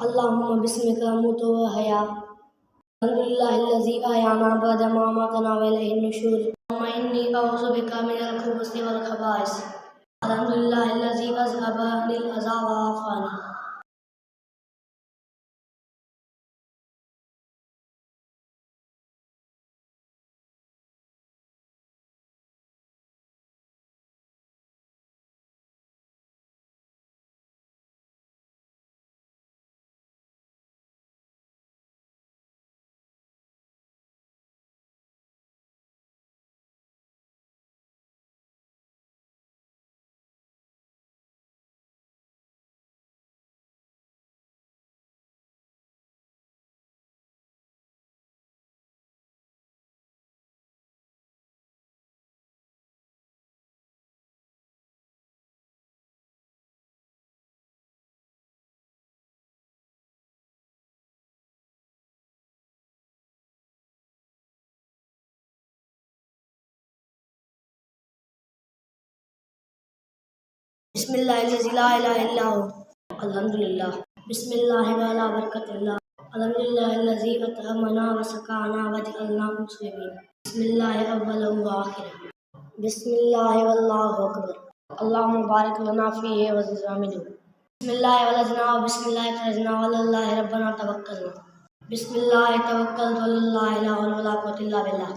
अल्लाहुम्मा बिस्मिका अमूतु व अहया। अल्हम्दुलिल्लाहिल्लज़ी अहयाना बअदा मा अमातना व इलैहिन नुशूर। अम्मा इन्नी अऊज़ु बिका मिनल खुबुसि वल खबाइस। अल्हम्दुलिल्लाहिल्लज़ी अज़हबा अनिल अज़ा व आफ़ानी। बिस्मिल्लाहिल्लज़ी ला इलाहा इल्ला हु। अल्हम्दुलिल्लाह। बिस्मिल्लाहि व अला बरकतिल्लाह। अल्हम्दुलिल्लाहिल्लज़ी अतअमना व सकाना व जअलना मुस्लिमीन। बिस्मिल्लाहि अव्वलन व आखिरन। बिस्मिल्लाहि वल्लाहु अकबर। अल्लाहुम्मा बारिक लना फ़ीहि व ज़िदना मिन्हु। बिस्मिल्लाहि वलजना व बिस्मिल्लाहि खरजना व अलल्लाहि रब्बना तवक्कलना। बिस्मिल्लाहि तवक्कलतु अलल्लाहि ला हौला वला कुव्वता इल्ला बिल्लाह।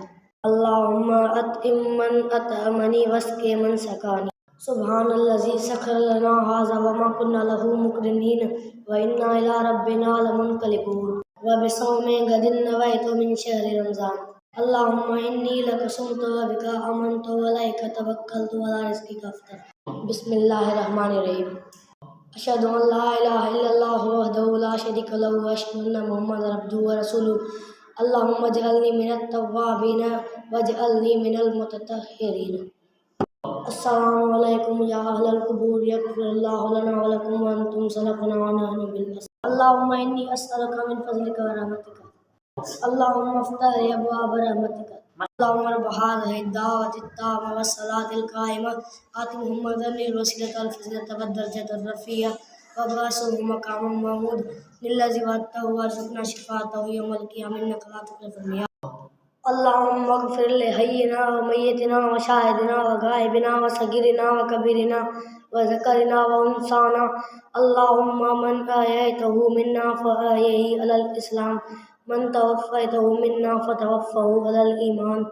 अल्लाहुम्मा अतइम मन अतअमनी वस्क़ि मन सक़ानी। सुब्हानल्लज़ी सख़्ख़र लना हाज़ा व मा कुन्ना लहू मुक़रिनीन व इन्ना इला रब्बिना लमुनक़लिबून। व बिसौमि गदिन नवैतु मिन शहरि रमज़ान। अल्लाहुम्मा इन्नी लका सुम्तु व बिका आमनतु व अलैका तवक्कलतु व अला रिज़्क़िका अफ़्तरतु। बिस्मिल्लाहिर्रहमानिर्रहीम। अशहदु अन ला इलाहा इल्लल्लाहु वहदहु ला शरीका लहु व अशहदु अन्ना मुहम्मदन अब्दुहु व रसूलुहु। अल्लाहुम्मा इजअलनी मिनत तव्वाबीन वजअलनी मिनल मुततहिरीन। अस्सलामु अलैकुम या अहलल क़ुबूर यग़फ़िरुल्लाहु लना व लकुम व अंतुम सलफ़ुना व नहनु बिल मस्लिमीन। अल्लाहुम्मा इन्नी अस्अलुका मिन फ़ज़लिका व रहमतिका। अल्लाहुम्मा इफ़्तह लि अबवाब रहमतिका। अल्लाहुम्मा रब्ब हाज़िहि दावति ताम्मा व सलातिल क़ाइमा आति मुहम्मदनिल वसीलता वल फ़ज़ीलता वद दरजतुर रफ़ीआ वबअसहु मक़ामम महमूद अल्लज़ी वअदतहु वरज़ुक़ना शफ़ाअतहु यौमल क़ियामह इन्नका ला तुख़्लिफ़ुल मिआद। अल्लाहुम्मा अग़फ़िर लि हय्यिना व मय्यितिना व शाहिदिना व गाइबिना व सग़ीरिना व कबीरिना व ज़करिना व उन्साना। अल्लाहुम्मा मन अहयैतहु मिन्ना फ़अहयिही अलल इस्लाम मन तवफ़्फ़ैतहु मिन्ना फ़तवफ़्फ़हु अलल ईमान।